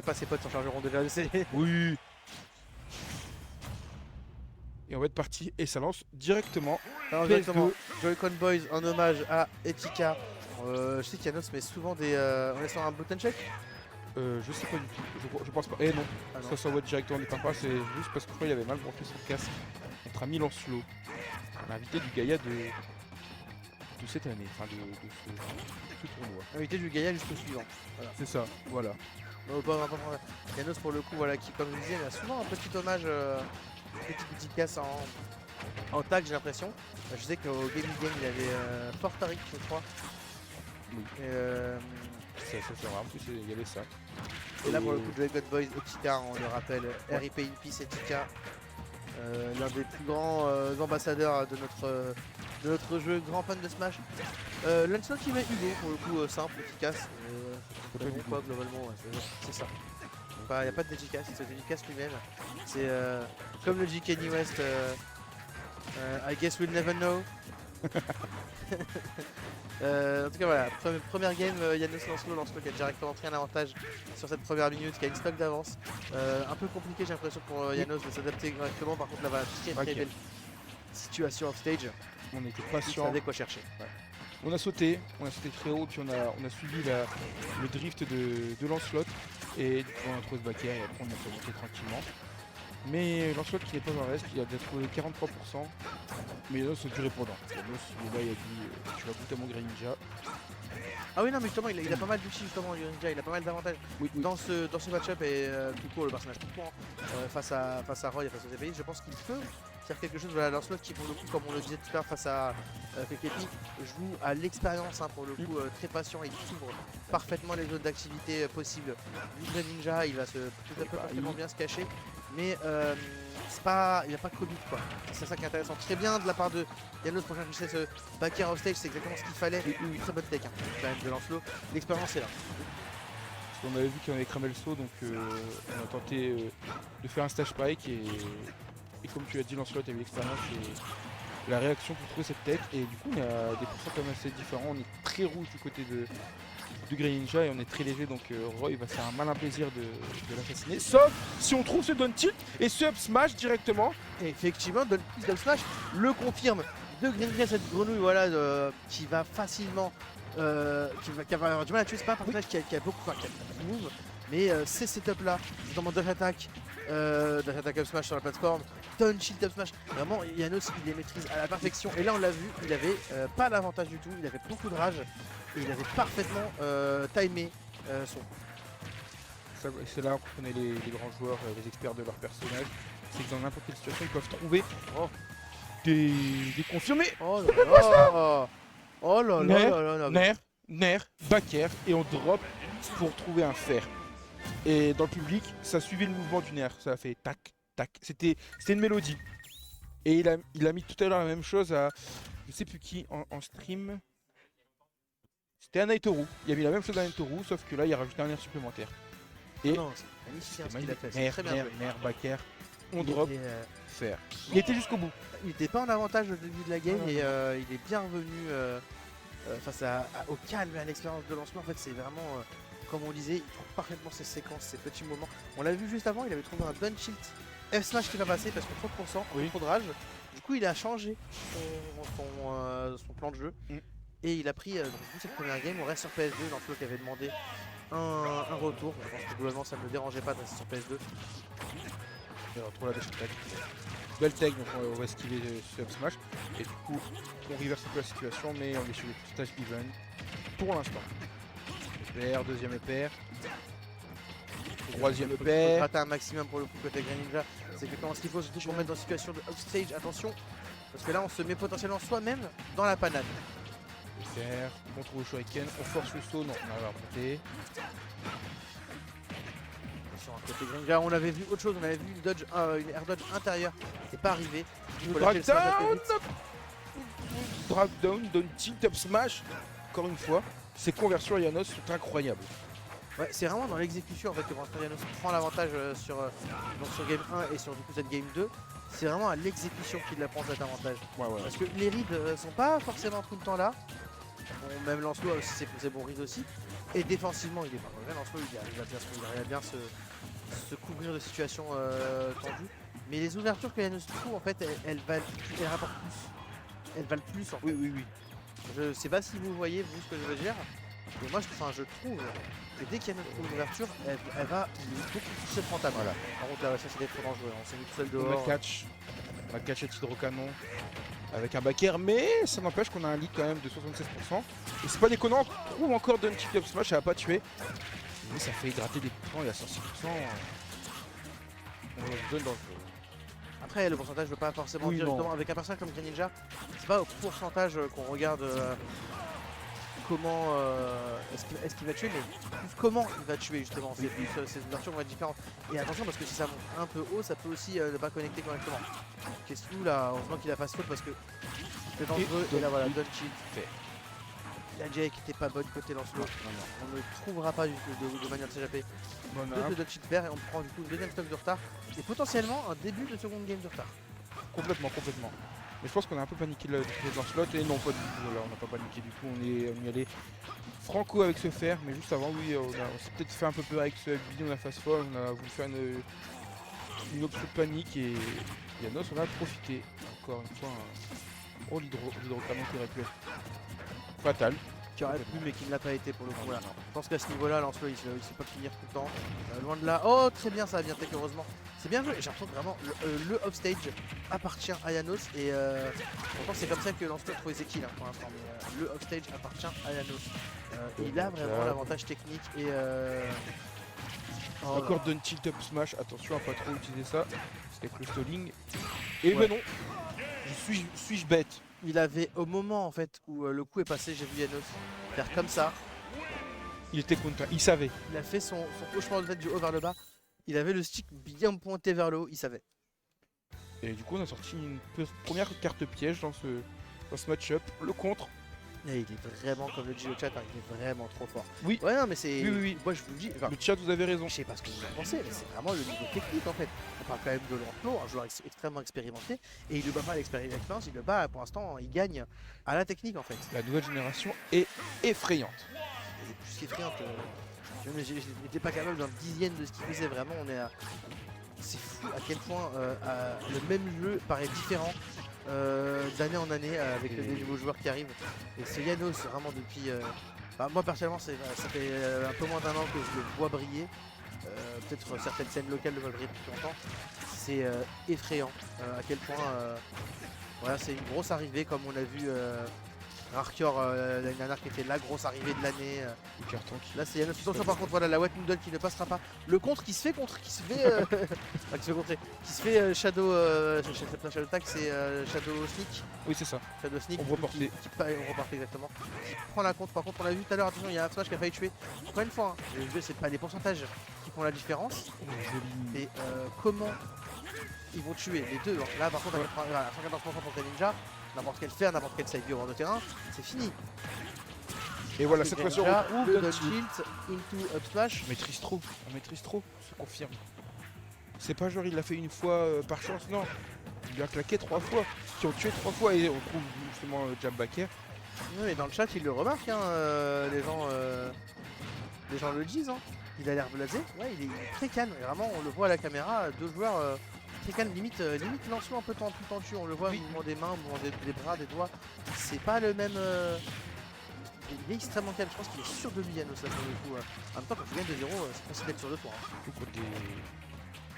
pas, ses potes s'en chargeront déjà de ces... Oui. Et on va être parti et ça lance directement. Alors PS2. directement, Joy-Con Boys en hommage à Etika. Je sais qu'Yanos met souvent des... on est sur un button check. Je sais pas du tout. Je pense pas. Eh non. Ah non. Ça s'envoie directement des papas. C'est juste parce que je crois qu'il avait mal branché son casque. Contre Ami Lancelot. On a invité du Gaïa de cette année. Enfin de ce tournoi. Invité du Gaïa jusqu'au suivant. Voilà. C'est ça. Voilà. Yanos pour le coup, voilà, qui comme je disais, il a souvent un petit hommage, petite dédicace en tag, j'ai l'impression. Je sais qu'au Gaming Game, il avait Portaric, je crois. Oui. Et, C'est rare. En plus, il y avait ça. et là, pour le coup, Joy God Boys, Etika, on le rappelle, RIP in Peace, Etika. L'un des plus grands ambassadeurs de notre jeu, grand fan de Smash. Lancelot qui met Hugo, pour le coup, simple, efficace. C'est bon, quoi, globalement, ouais, c'est ça. Il n'y a pas de dédicace, c'est dédicace lui-même. C'est comme le G. Kenny West, I guess we'll never know. En tout cas voilà, première game, Yanos Lancelot qui a directement pris un avantage sur cette première minute, qui a une stock d'avance. Un peu compliqué j'ai l'impression pour Yanos de s'adapter correctement, par contre là voilà, très belle situation off stage. On était Il patient. savait quoi chercher. Ouais. On a sauté très haut, puis on a suivi le drift de Lancelot. Et du coup on a trouvé ce backer et après on a fait monter tranquillement. Mais Lancelot qui n'est pas en reste, il a déjà trouvé 43%. Mais Yanos c'est du répondant. Yanos il est là, il a dit tu vas goûter à mon Grey Ninja. Ah oui non mais justement il a pas mal d'outils justement Ninja, il a pas mal d'avantages dans ce match-up et tout court le personnage tout court face à Roy et face aux EPI. Je pense qu'il peut faire quelque chose. Voilà, Lancelot qui pour le coup, comme on le disait tout à l'heure face à Kekepi, joue à l'expérience pour le coup, très patient, il s'ouvre parfaitement les zones d'activité possibles du Grey Ninja, il va tout à fait parfaitement bien se cacher, mais il n'a pas Covid quoi. C'est ça qui est intéressant. Très bien de la part de Yanos pour chercher ce backer off stage, c'est exactement ce qu'il fallait. Une très bonne tech quand même de Lancelot. L'expérience est là. Parce qu'on avait vu qu'on avait cramé le saut, donc on a tenté de faire un stage spike et comme tu l'as dit, Lancelot a eu l'expérience et la réaction pour trouver cette tech. Et du coup, on a des pourcents quand même assez différents. On est très rouge du côté du Grey Ninja et on est très léger, donc Roy va faire un malin plaisir de l'assassiner. Sauf si on trouve ce down tilt et ce up smash directement. Et effectivement, Down Smash le confirme de Green Ninja, cette grenouille voilà, qui va facilement, qui va avoir du mal à tuer. C'est pas un personnage qui a beaucoup de move, mais ces setups là, notamment Dash Attack up smash sur la plateforme, Down Shield up smash, vraiment Yanos il les maîtrise à la perfection. Et là on l'a vu, il avait pas l'avantage du tout, il avait beaucoup de rage et il avait parfaitement timé son. C'est là qu'on connaît les grands joueurs, les experts de leur personnage. C'est que dans n'importe quelle situation, ils peuvent trouver des confirmés. Oh là là. Oh là là. Nair, backer, et on drop pour trouver un fer. Et dans le public, ça suivait le mouvement du nerf, ça a fait tac, tac. C'était une mélodie. Et il a mis tout à l'heure la même chose à, je sais plus qui, en stream. C'était un Naitoru. Il a mis la même chose à Naitoru, sauf que là, il a rajouté un nerf supplémentaire. Et non, c'est magnifique ce qu'il a fait. C'est très bien joué. Nerf, backer, on drop, fer. Il était jusqu'au bout. Il n'était pas en avantage au début de la game et il est bien revenu face au calme et à l'expérience de lancement. En fait, c'est vraiment, comme on disait, il trouve parfaitement ses séquences, ses petits moments. On l'a vu juste avant, il avait trouvé un down shield F smash qui va passer parce que trop de pourcents, trop de rage. Du coup, il a changé son plan de jeu et il a pris donc, cette première game. On reste sur PS2, Lancelot qui avait demandé un retour. Je pense que globalement, ça ne le dérangeait pas de rester sur PS2. Et on retrouve la dash attack. Belle tech, donc on va esquiver ce up smash. Et du coup, on reverse un peu la situation, mais on est sur le stage even pour l'instant. EPR, deuxième EPR. Troisième EPR. Il faut gratter un maximum pour le coup côté Grey Ninja. C'est que ce qu'il faut surtout pour mettre dans une situation de upstage, attention, parce que là on se met potentiellement soi-même dans la panade. EPR, on trouve le shuriken, on force le saut, non, on va remonter. Sur un côté Grey Ninja, on avait vu autre chose, on avait vu une air dodge intérieure qui n'est pas arrivée. Drag down, down tilt, up smash. Encore une fois, ces conversions à Yanos sont incroyables. Ouais, c'est vraiment dans l'exécution en fait que Yanos prend l'avantage sur game 1 et sur du coup cette game 2. C'est vraiment à l'exécution qu'il prend cet avantage. Ouais. Parce que les reads sont pas forcément tout le temps là. Bon, même Lancelot a aussi ses bons rises aussi. Et défensivement, il est pas mauvais. Lancelot, il arrive à bien se couvrir de situations tendues. Mais les ouvertures que Yanos trouve, en fait, elles rapportent plus. Elles valent plus en fait. Oui. Je sais pas si vous voyez, vous, ce que je veux dire. Mais moi, je trouve que dès qu'il y a une ouverture, elle va beaucoup plus être rentable. Voilà. Par contre, là, ça c'était trop dangereux. On s'est mis tout seul On dehors. a catchette hydrocanon avec un backer, mais ça n'empêche qu'on a un lead quand même de 76%. Et c'est pas déconnant, on trouve encore d'un petit up smash, ça va pas tuer. Mais ça fait gratter des points et à 106%. On donne dans le jeu. Après, le pourcentage ne veut pas forcément Oui, dire non. justement avec un personnage comme Greninja, c'est pas au pourcentage qu'on regarde comment est-ce qu'il va tuer, mais plus comment il va tuer justement. C'est plus ces ouvertures vont être différentes. Et attention parce que si ça monte un peu haut, ça peut aussi ne pas connecter correctement. Qu'est-ce que là, heureusement qu'il a pas ce faute parce que c'est dangereux. Et là voilà, Donchi. La Jay qui était pas bonne côté Lancelot. On ne trouvera pas de manière de s'échapper. Le Donchi vert et on prend du coup une deuxième stock de retard. Et potentiellement un début de seconde game de retard. Complètement. Mais je pense qu'on a un peu paniqué le Lancelot et non pas du tout, là on n'a pas paniqué du tout, on y allait franco avec ce fer, mais juste avant oui on s'est peut-être fait un peu peur avec ce FB, on a fast fall, on a voulu faire une option de panique et Yanos on a profité. Encore une fois l'hydrocanon qui aurait pu être fatal. Qui aurait pu mais qui ne l'a pas été pour le coup. Voilà. Je pense qu'à ce niveau-là, Lancelot il sait pas finir tout le temps. Loin de là. Oh très bien, ça va bien tech heureusement. C'est bien joué. J'ai l'impression que vraiment le offstage appartient à Yanos et pourtant c'est comme ça que Lancelot a trouvé ses kills pour l'instant. Mais le offstage appartient à Yanos. Il a vraiment l'avantage technique et Encore d'un tilt up smash, attention à pas trop utiliser ça, c'était avec le stalling. Et Ouais. ben non, suis-je bête? il avait au moment en fait où le coup est passé, j'ai vu Yanos faire comme ça. Il était content, il savait. Il a fait son hochement de tête du haut vers le bas. Il avait le stick bien pointé vers le haut, il savait. Et du coup on a sorti une première carte piège dans ce match-up, le contre. Et il est vraiment, comme le dit le chat, hein, il est vraiment trop fort. Oui. Ouais, non, mais c'est. Oui. Moi, je vous le dis. Enfin, Le chat, vous avez raison. je sais pas ce que vous en pensez, mais c'est vraiment le niveau technique en fait. On parle quand même de Lancelot, un joueur extrêmement expérimenté. Et il ne bat pas à l'expérience, il le bat pour l'instant, il gagne à la technique en fait. La nouvelle génération est effrayante. Il est plus qu'effrayante. Je n'étais pas capable d'un dixième de ce qu'il faisait. Vraiment, on est à. C'est fou à quel point le même jeu paraît différent d'année en année avec les nouveaux joueurs qui arrivent. Et ce Yanos, vraiment depuis. Moi personnellement, ça fait un peu moins d'un an que je le vois briller. Peut-être certaines scènes locales le voient briller depuis longtemps. C'est effrayant à quel point. Voilà, c'est une grosse arrivée comme on a vu. Rarkior l'année dernière qui était la grosse arrivée de l'année. Le carton qui... Là c'est Yanos. Attention par contre, voilà la wet noodle qui ne passera pas. Le contre qui se fait contre, qui se fait enfin, qui se fait contrer, qui se fait Shadow Shadow Tag, c'est Shadow Sneak. Oui c'est ça. Shadow Sneak. On reportait. On reportait exactement. Qui prend la contre. Par contre on l'a vu tout à l'heure, attention il y a un smash qui a failli tuer. Encore une fois, hein, le jeu c'est pas les pourcentages qui font la différence. Et comment ils vont tuer les deux. Hein. Là par contre à 114% pour Greninja. N'importe quel fer, n'importe quel side view au bord de terrain, c'est fini. Et voilà, cette fois-ci on retrouve le notre tilt into up smash. On maîtrise trop, se confirme. C'est pas genre il l'a fait une fois par chance, non. Il lui a claqué 3 fois, qui ont tué 3 fois et on trouve justement jab backer. Oui, mais dans le chat ils le remarquent, hein, les gens le disent. Hein. Il a l'air blasé, ouais, il est très calme. Et vraiment, on le voit à la caméra, deux joueurs très calmes, limite Lancelot un peu plus tendu. On le voit au mouvement des mains, au mouvement des bras, des doigts. C'est pas le même. Il est extrêmement calme, je pense qu'il est sûr de lui, Yanos, là pour le coup. En même temps, quand tu gagnes de 0, c'est facile d'être sûr de toi. Hein. Surtout contre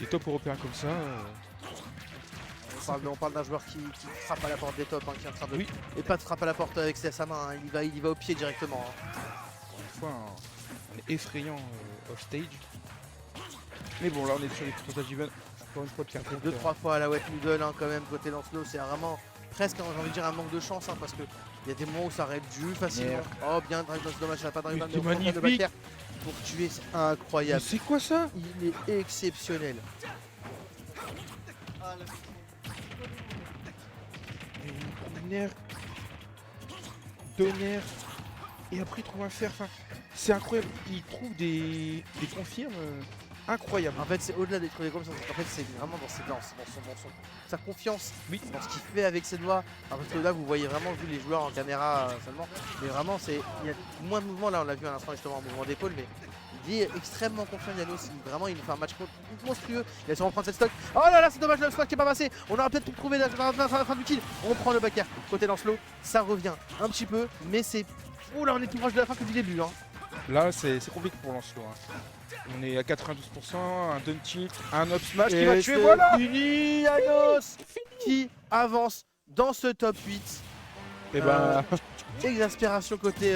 des top européens comme ça. On parle d'un joueur qui frappe à la porte des tops, hein, qui est en train de. Oui. Et pas de frappe à la porte avec sa main, hein. il y va au pied directement. Hein. Encore une fois, on est effrayant off-stage. Mais bon, là on est sur les pourcentages even. Encore une fois, de faire 2-3 fois à la wet noodle, hein, quand même, côté Lancelot, c'est vraiment presque, j'ai envie de dire, un manque de chance, hein, parce qu'il y a des moments où ça aurait dû facilement. Merde. Oh, bien, drive dans ce dommage, ça n'a pas drive dans c'est magnifique. pour tuer, c'est incroyable. C'est quoi ça? Il est exceptionnel. Une air, donner, et après il trouve un fer. Enfin, c'est incroyable. Il trouve des confirmes. incroyable. En fait, c'est au-delà des trucs comme ça. En fait, c'est vraiment dans sa confiance, Oui. dans ce qu'il fait avec ses doigts. En fait, là, vous voyez vraiment vu les joueurs en caméra seulement. Mais vraiment, il y a moins de mouvement. Là, on l'a vu à l'instant justement en mouvement d'épaule. Mais il est extrêmement confiant, Janos. Vraiment, il nous fait un match monstrueux. Il va sûrement prendre cette stock. Oh là là, c'est dommage, le squat qui est pas passé. On aurait peut-être pu le trouver à la fin du kill. On prend le backer. Côté Lancelot, ça revient un petit peu. Mais c'est. Oh là, on est plus proche de la fin que du début. Hein. Là, c'est compliqué pour Lancelot. Hein. On est à 92%, un down tilt, un up smash qui Et va tuer, c'est voilà. fini, Janos qui avance dans ce top 8. Et bah... Exaspération côté